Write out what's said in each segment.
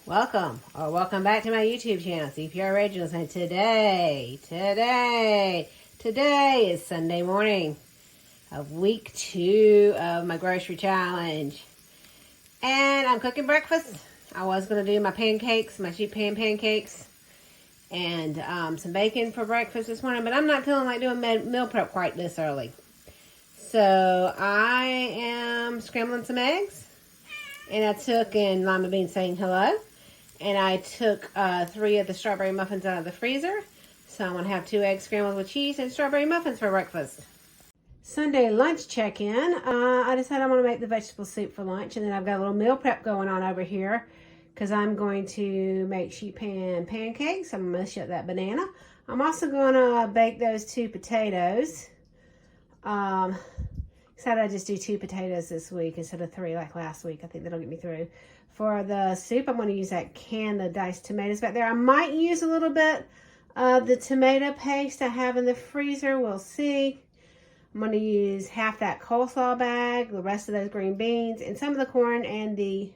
Welcome or welcome back to my YouTube channel, CPR Originals. And today is Sunday morning of week 2 of my grocery challenge. And I'm cooking breakfast. I was going to do my pancakes, my sheet pan pancakes, and some bacon for breakfast this morning. But I'm not feeling like doing meal prep quite this early. So I am scrambling some eggs. And I took in Lima Bean saying hello. And I took 3 of the strawberry muffins out of the freezer. So I'm going to have 2 eggs scrambled with cheese and strawberry muffins for breakfast. Sunday lunch check-in. I decided I'm going to make the vegetable soup for lunch. And then I've got a little meal prep going on over here. Because I'm going to make sheet pan pancakes. I'm going to mush up that banana. I'm also going to bake those 2 potatoes. Decided I'd just do 2 potatoes this week instead of 3 like last week. I think that'll get me through. For the soup, I'm going to use that can of diced tomatoes back there. I might use a little bit of the tomato paste I have in the freezer. We'll see. I'm going to use half that coleslaw bag, the rest of those green beans, and some of the corn and the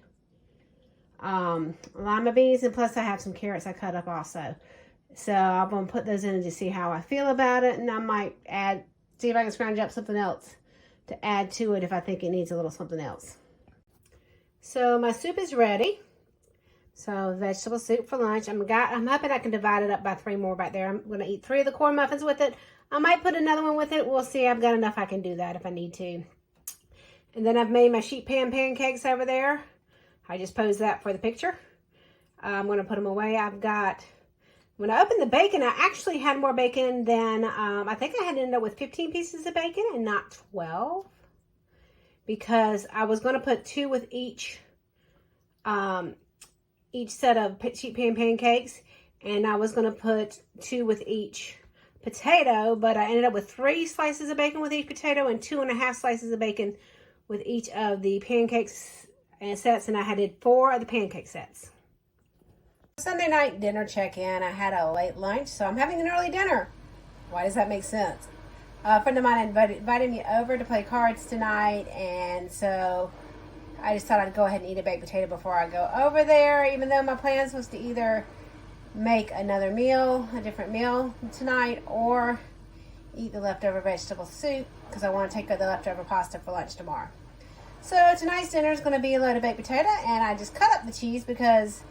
lima beans. And plus I have some carrots I cut up also. So I'm going to put those in and just see how I feel about it. And I might see if I can scrounge up something else to add to it if I think it needs a little something else. So my soup is ready. So vegetable soup for lunch. I'm hoping I can divide it up by 3 more back there. I'm going to eat 3 of the corn muffins with it. I might put another one with it. We'll see. I've got enough I can do that if I need to. And then I've made my sheet pan pancakes over there. I just posed that for the picture. I'm going to put them away. When I opened the bacon, I actually had more bacon than, I think I had ended up with 15 pieces of bacon and not 12. Because I was going to put 2 with each set of sheet pan pancakes. And I was going to put 2 with each potato. But I ended up with 3 slices of bacon with each potato and 2.5 slices of bacon with each of the pancakes and sets. And I had 4 of the pancake sets. Sunday night dinner check-in. I had a late lunch, so I'm having an early dinner. Why does that make sense? A friend of mine invited me over to play cards tonight, and so I just thought I'd go ahead and eat a baked potato before I go over there, even though my plan was to either make another meal, a different meal tonight, or eat the leftover vegetable soup, because I want to take the leftover pasta for lunch tomorrow. So tonight's dinner is going to be a loaded baked potato, and I just cut up the cheese because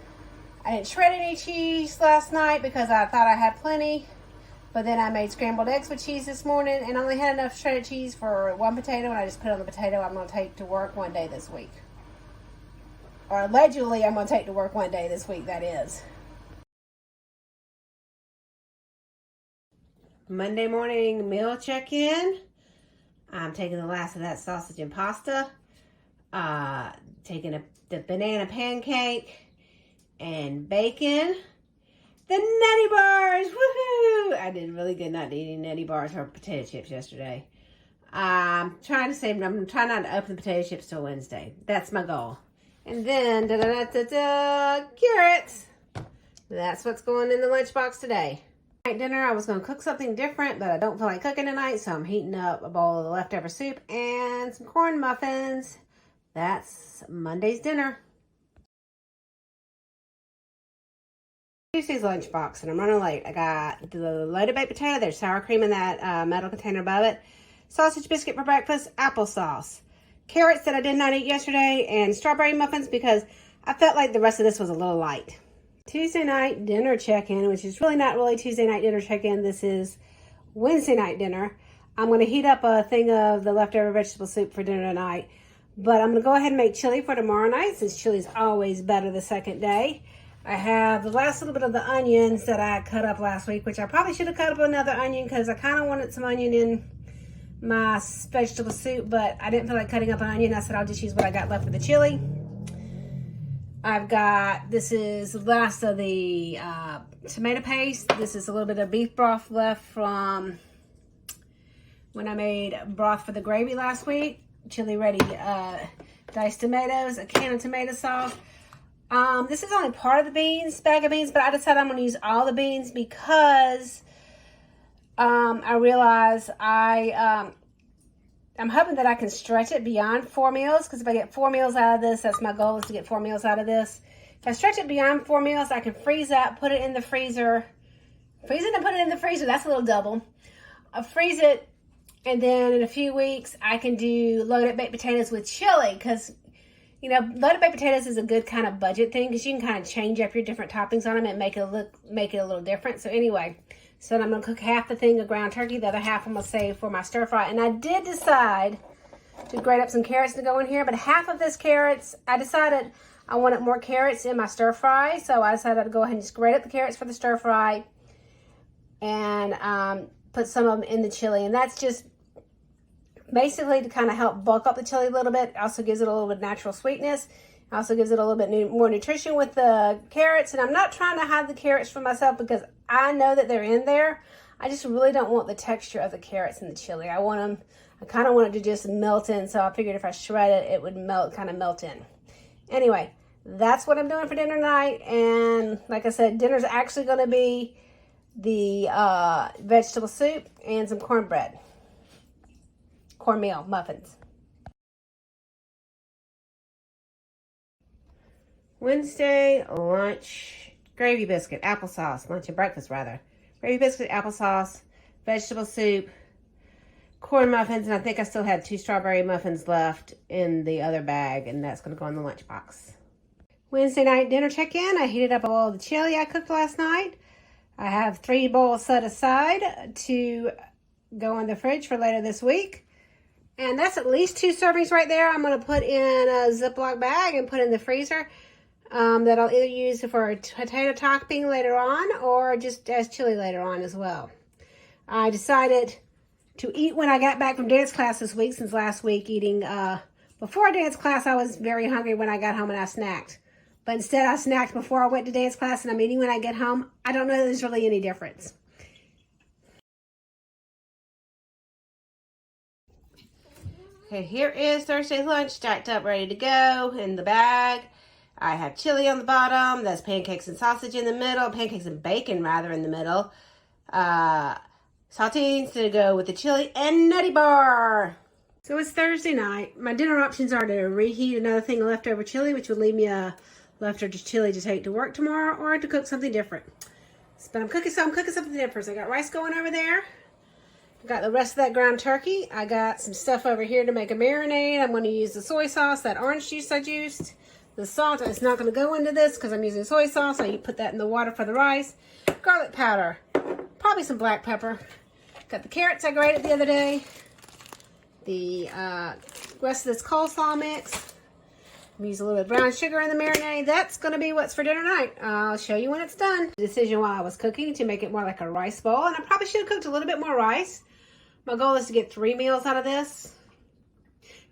I didn't shred any cheese last night because I thought I had plenty. But then I made scrambled eggs with cheese this morning and only had enough shredded cheese for 1 potato, and I just put on the potato I'm going to take to work one day this week. Or allegedly I'm going to take to work one day this week, that is. Monday morning meal check-in. I'm taking the last of that sausage and pasta. Taking the banana pancake and bacon. The Nutty Bars, woohoo! I did really good not eating Nutty Bars or potato chips yesterday. I'm trying not to open the potato chips till Wednesday. That's my goal. And then, carrots. That's what's going in the lunchbox today. Night dinner, I was going to cook something different, but I don't feel like cooking tonight, so I'm heating up a bowl of the leftover soup and some corn muffins. That's Monday's dinner. Tuesday's lunchbox, and I'm running late. I got the loaded baked potato. There's sour cream in that metal container above it. Sausage biscuit for breakfast. Applesauce. Carrots that I did not eat yesterday. And strawberry muffins because I felt like the rest of this was a little light. Tuesday night dinner check-in, which is really not really Tuesday night dinner check-in. This is Wednesday night dinner. I'm going to heat up a thing of the leftover vegetable soup for dinner tonight. But I'm going to go ahead and make chili for tomorrow night since chili's always better the second day. I have the last little bit of the onions that I cut up last week, which I probably should have cut up another onion because I kind of wanted some onion in my vegetable soup, but I didn't feel like cutting up an onion. I said I'll just use what I got left for the chili. This is the last of the tomato paste. This is a little bit of beef broth left from when I made broth for the gravy last week. Chili ready, diced tomatoes, a can of tomato sauce. This is only part of the bag of beans, but I decided I'm going to use all the beans because I realize I'm hoping that I can stretch it beyond 4 meals, because if I get 4 meals out of this, that's my goal, is to get 4 meals out of this. If I stretch it beyond 4 meals, I can freeze that, put it in the freezer. Freeze it and put it in the freezer. That's a little double. I'll freeze it, and then in a few weeks, I can do loaded baked potatoes with chili, because, you know, loaded baked potatoes is a good kind of budget thing, because you can kind of change up your different toppings on them and make it a little different. So anyway, so I'm going to cook half the thing of ground turkey. The other half I'm going to save for my stir fry. And I did decide to grate up some carrots to go in here, but half of this carrots, I decided I wanted more carrots in my stir fry, so I decided to go ahead and just grate up the carrots for the stir fry and put some of them in the chili. And that's just basically to kind of help bulk up the chili a little bit. It also gives it a little bit of natural sweetness. It also gives it a little bit more nutrition with the carrots. And I'm not trying to hide the carrots from myself because I know that they're in there. I just really don't want the texture of the carrots in the chili. I kind of want it to just melt in. So I figured if I shred it, it would kind of melt in. Anyway, that's what I'm doing for dinner tonight. And like I said, dinner's actually going to be the vegetable soup and some cornmeal muffins. Wednesday lunch, gravy biscuit, applesauce, lunch and breakfast rather. Gravy biscuit, applesauce, vegetable soup, corn muffins, and I think I still had 2 strawberry muffins left in the other bag, and that's going to go in the lunchbox. Wednesday night dinner check-in. I heated up all the chili I cooked last night. I have 3 bowls set aside to go in the fridge for later this week. And that's at least 2 servings right there. I'm going to put in a Ziploc bag and put in the freezer. That I'll either use for a potato topping later on or just as chili later on as well. I decided to eat when I got back from dance class this week, since last week eating before dance class I was very hungry when I got home and I snacked. But instead I snacked before I went to dance class and I'm eating when I get home. I don't know that there's really any difference. Okay, here is Thursday's lunch stacked up, ready to go in the bag. I have chili on the bottom. That's pancakes and sausage in the middle. Pancakes and bacon, rather, in the middle. Saltines to go with the chili and nutty bar. So it's Thursday night. My dinner options are to reheat another thing of leftover chili, which would leave me a leftover chili to take to work tomorrow, or to cook something different. But I'm cooking something different. I got rice going over there. I got the rest of that ground turkey. I got some stuff over here to make a marinade. I'm going to use the soy sauce, that orange juice I juiced. The salt is not going to go into this because I'm using soy sauce. So you put that in the water for the rice. Garlic powder. Probably some black pepper. Got the carrots I grated the other day. The rest of this coleslaw mix. I'm using a little bit of brown sugar in the marinade. That's going to be what's for dinner tonight. I'll show you when it's done. The decision while I was cooking to make it more like a rice bowl. And I probably should have cooked a little bit more rice. My goal is to get 3 meals out of this.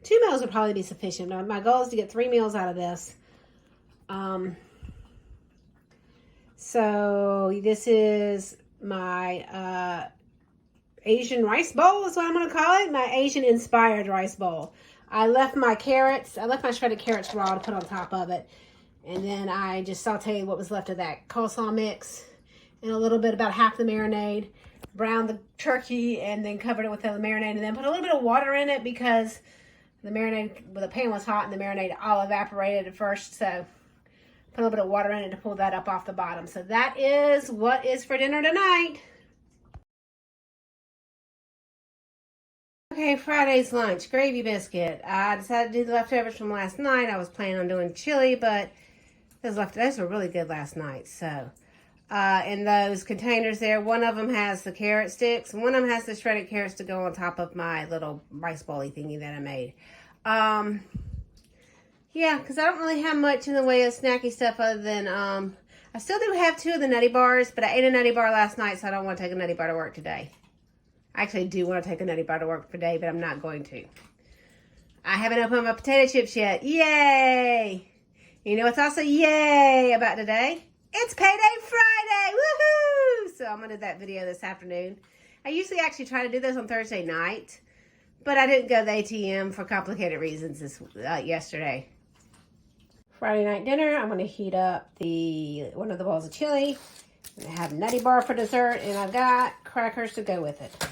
2 meals would probably be sufficient. My goal is to get 3 meals out of this. So this is my Asian rice bowl is what I'm going to call it. My Asian inspired rice bowl. I left my shredded carrots raw to put on top of it. And then I just sauteed what was left of that coleslaw mix and a little bit, about half the marinade. Browned the turkey and then covered it with the marinade, and then put a little bit of water in it because the pan was hot and the marinade all evaporated at first. So put a little bit of water in it to pull that up off the bottom. So that is what is for dinner tonight. Okay, Friday's lunch, gravy biscuit. I decided to do the leftovers from last night. I was planning on doing chili, but those were really good last night. So in those containers there, one of them has the carrot sticks, and one of them has the shredded carrots to go on top of my little rice bowl-y thingy that I made. Yeah, because I don't really have much in the way of snacky stuff other than, I still do have 2 of the nutty bars, but I ate a nutty bar last night, so I don't want to take a nutty bar to work today. I actually do want to take a nutty bar to work today, but I'm not going to. I haven't opened my potato chips yet. Yay! You know what's also yay about today? It's Payday Friday! Woohoo! So I'm going to do that video this afternoon. I usually actually try to do this on Thursday night, but I didn't go to the ATM for complicated reasons yesterday. Friday night dinner, I'm going to heat up one of the bowls of chili. I have a nutty bar for dessert, and I've got crackers to go with it.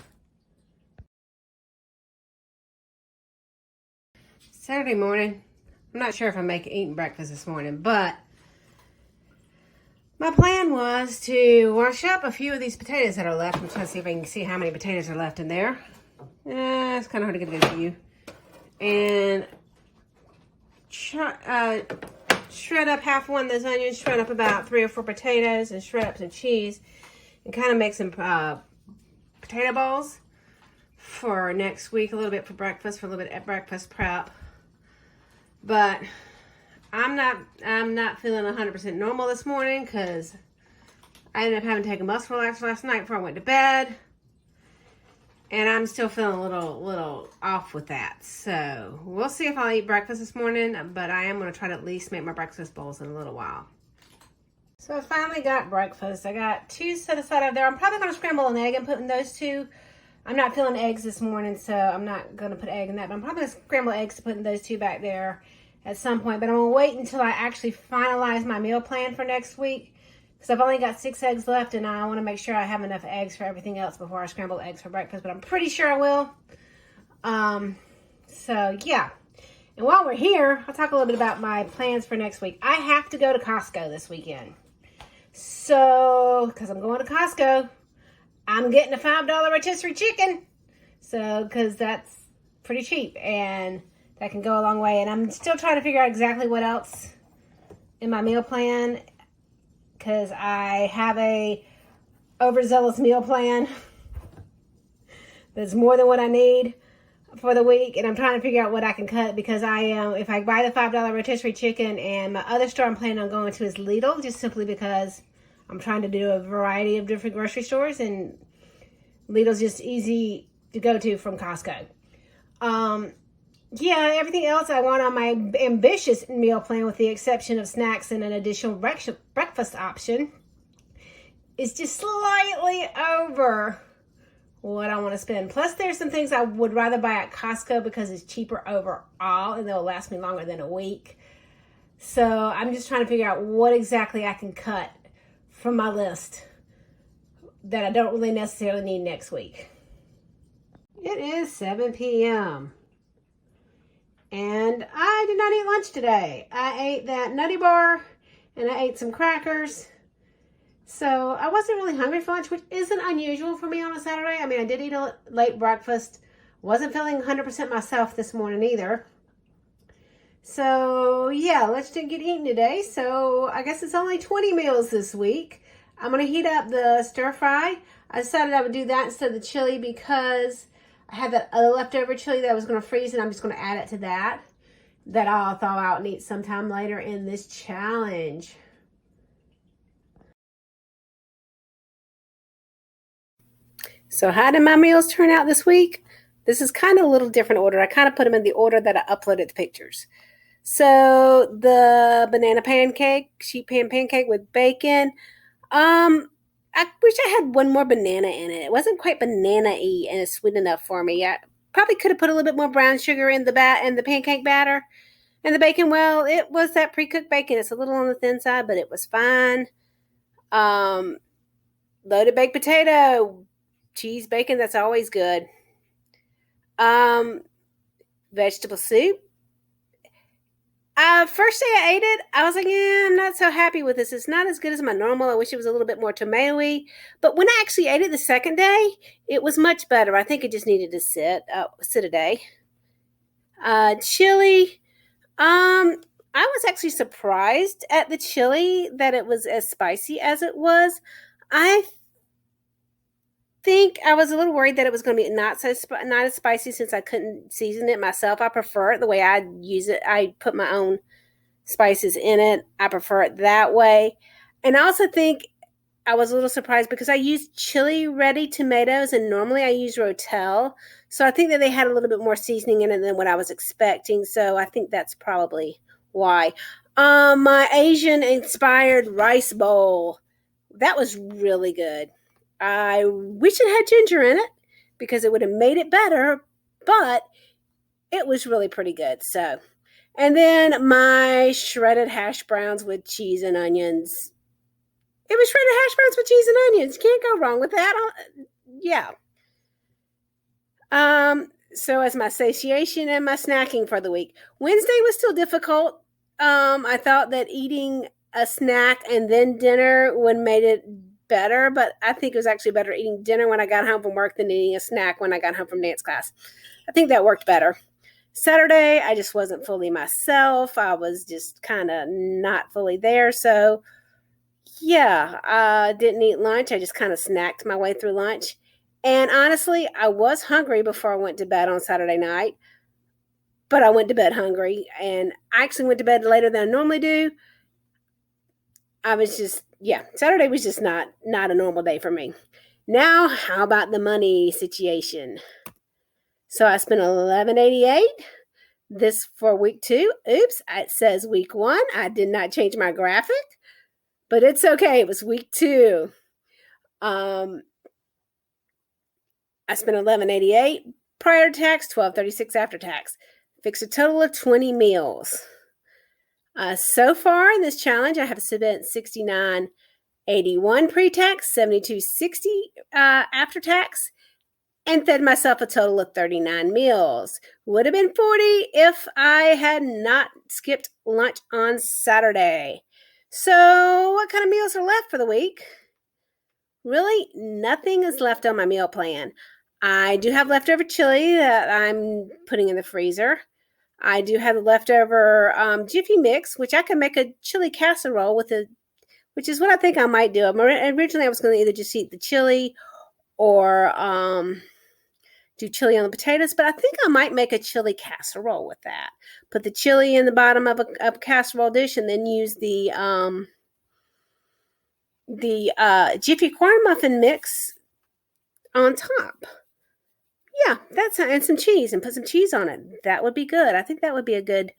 Saturday morning. I'm not sure if I'm eating breakfast this morning, but My plan was to wash up a few of these potatoes that are left. I'm trying to see if I can see how many potatoes are left in there. It's kind of hard to get a good view. And shred up half one of those onions, shred up about 3 or 4 potatoes, and shred up some cheese, and kind of make some potato balls for next week, a little bit for breakfast, for a little bit at breakfast prep. But I'm not feeling 100% normal this morning because I ended up having to take a muscle relaxer last night before I went to bed. And I'm still feeling a little off with that. So we'll see if I'll eat breakfast this morning, but I am going to try to at least make my breakfast bowls in a little while. So I finally got breakfast. I got 2 set aside over there. I'm probably going to scramble an egg and put in those 2. I'm not feeling eggs this morning, so I'm not going to put egg in that. But I'm probably going to scramble eggs to put in those 2 back there at some point. But I'm going to wait until I actually finalize my meal plan for next week. Because I've only got 6 eggs left, and I want to make sure I have enough eggs for everything else before I scramble eggs for breakfast. But I'm pretty sure I will. So, yeah. And while we're here, I'll talk a little bit about my plans for next week. I have to go to Costco this weekend. So, because I'm going to Costco, I'm getting a $5 rotisserie chicken. So, because that's pretty cheap, and that can go a long way. And I'm still trying to figure out exactly what else in my meal plan, because I have a overzealous meal plan that's more than what I need for the week, and I'm trying to figure out what I can cut, because if I buy the $5 rotisserie chicken, and my other store I'm planning on going to is Lidl, just simply because I'm trying to do a variety of different grocery stores, and Lidl's just easy to go to from Costco. Yeah, everything else I want on my ambitious meal plan, with the exception of snacks and an additional breakfast option, is just slightly over what I want to spend. Plus, there's some things I would rather buy at Costco because it's cheaper overall, and they'll last me longer than a week. So I'm just trying to figure out what exactly I can cut from my list that I don't really necessarily need next week. It is 7 p.m. and I did not eat lunch today. I ate that Nutty Bar and I ate some crackers. So I wasn't really hungry for lunch, which isn't unusual for me on a Saturday. I mean, I did eat a late breakfast. Wasn't feeling 100% myself this morning either. So yeah, lunch didn't get eaten today. So I guess it's only 20 meals this week. I'm going to heat up the stir fry. I decided I would do that instead of the chili because I had that other leftover chili that I was going to freeze, and I'm just going to add it to that I'll thaw out and eat sometime later in this challenge. So how did my meals turn out this week? This is kind of a little different order. I kind of put them in the order that I uploaded the pictures. So the banana pancake, sheet pan pancake with bacon. I wish I had one more banana in it. It wasn't quite banana-y and it's sweet enough for me. I probably could have put a little bit more brown sugar in the pancake batter. And the bacon, well, it was that pre-cooked bacon. It's a little on the thin side, but it was fine. Loaded baked potato, cheese, bacon, that's always good. Vegetable soup. First day I ate it, I was like, I'm not so happy with this. It's not as good as my normal. I wish it was a little bit more tomatoey. But when I actually ate it the second day, it was much better. I think it just needed to sit a day. Chili. I was actually surprised at the chili that it was as spicy as it was. I think I was a little worried that it was going to be not as spicy since I couldn't season it myself. I prefer it the way I use it. I put my own spices in it. I prefer it that way. And I also think I was a little surprised because I used chili ready tomatoes, and normally I use Rotel. So I think that they had a little bit more seasoning in it than what I was expecting. So I think that's probably why. My Asian inspired rice bowl, that was really good. I wish it had ginger in it because it would have made it better, but it was really pretty good. So, and then my shredded hash browns with cheese and onions. It was shredded hash browns with cheese and onions. Can't go wrong with that. Yeah. So as my satiation and my snacking for the week, Wednesday was still difficult. I thought that eating a snack and then dinner would have made it better, but I think it was actually better eating dinner when I got home from work than eating a snack when I got home from dance class. I think that worked better. Saturday, I just wasn't fully myself. I was just kind of not fully there. So, yeah, I didn't eat lunch. I just kind of snacked my way through lunch. And honestly, I was hungry before I went to bed on Saturday night, but I went to bed hungry. And I actually went to bed later than I normally do. I was just, Saturday was just not a normal day for me. Now, how about the money situation? So I spent $11.88 this for week 2. Oops, it says week 1. I did not change my graphic, but it's okay. It was week 2. I spent $11.88 prior to tax, $12.36 after tax. Fixed a total of 20 meals. So far in this challenge, I have spent $69.81 pre-tax, $72.60 after tax, and fed myself a total of 39 meals. Would have been 40 if I had not skipped lunch on Saturday. So what kind of meals are left for the week? Really, nothing is left on my meal plan. I do have leftover chili that I'm putting in the freezer. I do have the leftover Jiffy Mix, which I can make a chili casserole with, which is what I think I might do. Originally, I was going to either just eat the chili or do chili on the potatoes, but I think I might make a chili casserole with that. Put the chili in the bottom of a casserole dish and then use the Jiffy corn muffin mix on top. Yeah, and some cheese, and put some cheese on it. That would be good. I think that would be a good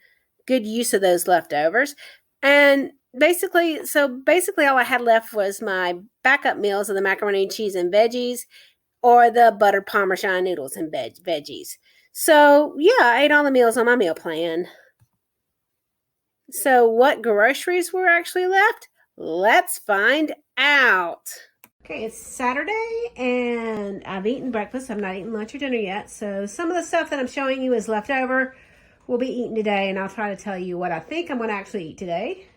use of those leftovers. And basically all I had left was my backup meals of the macaroni and cheese and veggies, or the buttered Parmesan noodles and veggies. So yeah, I ate all the meals on my meal plan. So what groceries were actually left? Let's find out. Okay, it's Saturday, and I've eaten breakfast. I've not eaten lunch or dinner yet. So some of the stuff that I'm showing you is left over. We'll be eating today, and I'll try to tell you what I think I'm going to actually eat today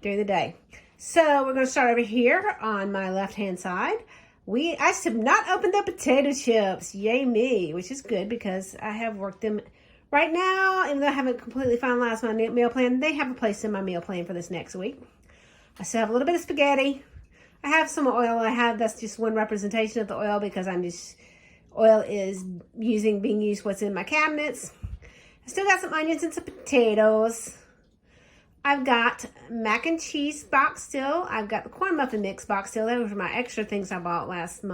during the day. So we're going to start over here on my left-hand side. I have not opened the potato chips. Yay me, which is good because I have worked them right now. Even though I haven't completely finalized my meal plan, they have a place in my meal plan for this next week. I still have a little bit of spaghetti. I have some oil. That's just one representation of the oil because oil is being used what's in my cabinets. I still got some onions and some potatoes. I've got mac and cheese box still. I've got the corn muffin mix box still. Those were my extra things I bought last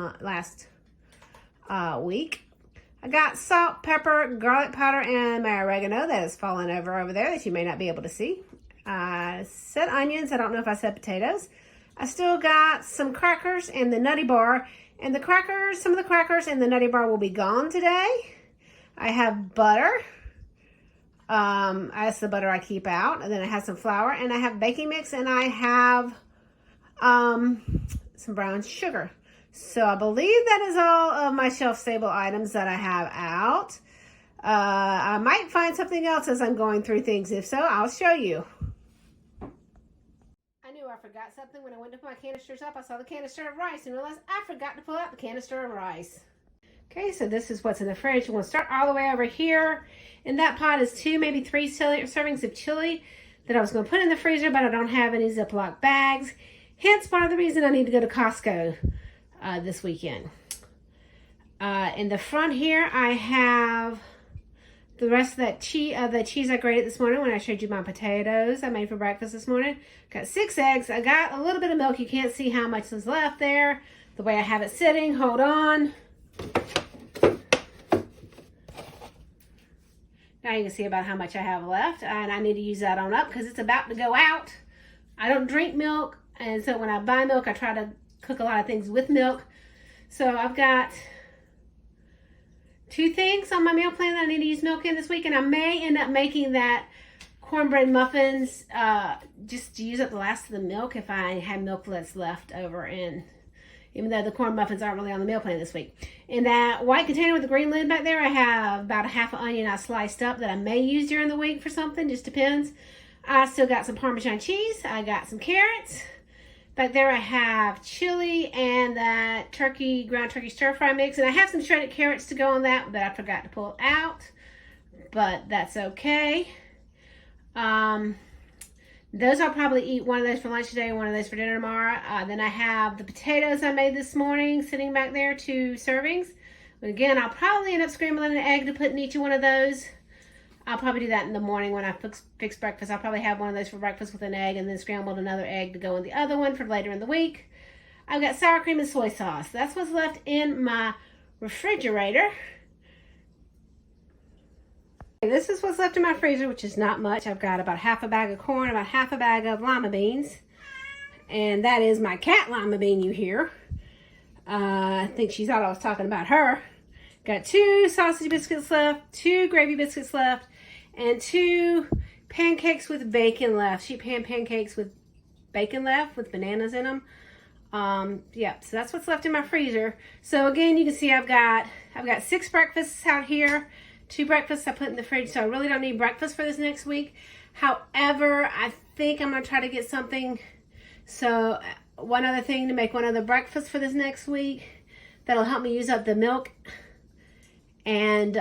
week. I got salt, pepper, garlic powder, and my oregano that has fallen over there that you may not be able to see. I said onions. I don't know if I said potatoes. I still got some crackers and the Nutty Bar. And some of the crackers and the Nutty Bar will be gone today. I have butter. That's the butter I keep out. And then I have some flour. And I have baking mix. And I have some brown sugar. So I believe that is all of my shelf-stable items that I have out. I might find something else as I'm going through things. If so, I'll show you. I forgot something when I went to put my canisters up. I saw the canister of rice and realized I forgot to pull out the canister of rice. Okay, so this is what's in the fridge. We're going to start all the way over here. In that pot is 2, maybe 3 servings of chili that I was going to put in the freezer, but I don't have any Ziploc bags. Hence, part of the reason I need to go to Costco this weekend. In the front here, I have the rest of that the cheese I grated this morning when I showed you my potatoes I made for breakfast this morning. Got 6 eggs. I got a little bit of milk. You can't see how much is left there. The way I have it sitting. Hold on. Now you can see about how much I have left. And I need to use that on up because it's about to go out. I don't drink milk. And so when I buy milk, I try to cook a lot of things with milk. So I've got 2 things on my meal plan that I need to use milk in this week, and I may end up making that cornbread muffins just to use up the last of the milk if I have milk that's left over. And even though the corn muffins aren't really on the meal plan this week. In that white container with the green lid back there, I have about a half an onion I sliced up that I may use during the week for something, just depends. I still got some Parmesan cheese. I got some carrots. Back there I have chili and that ground turkey stir fry mix. And I have some shredded carrots to go on that I forgot to pull out. But that's okay. Those I'll probably eat one of those for lunch today and one of those for dinner tomorrow. Then I have the potatoes I made this morning sitting back there, 2 servings. But again, I'll probably end up scrambling an egg to put in each one of those. I'll probably do that in the morning when I fix breakfast. I'll probably have one of those for breakfast with an egg and then scrambled another egg to go in the other one for later in the week. I've got sour cream and soy sauce. That's what's left in my refrigerator. This is what's left in my freezer, which is not much. I've got about half a bag of corn, about half a bag of lima beans. And that is my cat Lima Bean you hear. I think she thought I was talking about her. Got 2 sausage biscuits left, 2 gravy biscuits left, and 2 pancakes with bacon left. Sheet pan pancakes with bacon left with bananas in them. Yeah, so that's what's left in my freezer. So again, you can see I've got 6 breakfasts out here. 2 breakfasts I put in the fridge, so I really don't need breakfast for this next week. However, I think I'm going to try to get something. So one other thing to make one other breakfast for this next week. That'll help me use up the milk. And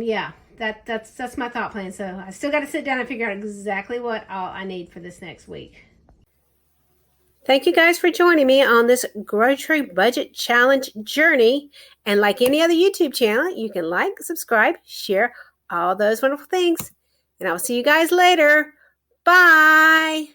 yeah, that's my thought plan. So I still got to sit down and figure out exactly what all I need for this next week. Thank you guys for joining me on this grocery budget challenge journey. And like any other YouTube channel, you can like, subscribe, share, all those wonderful things. And I'll see you guys later. Bye.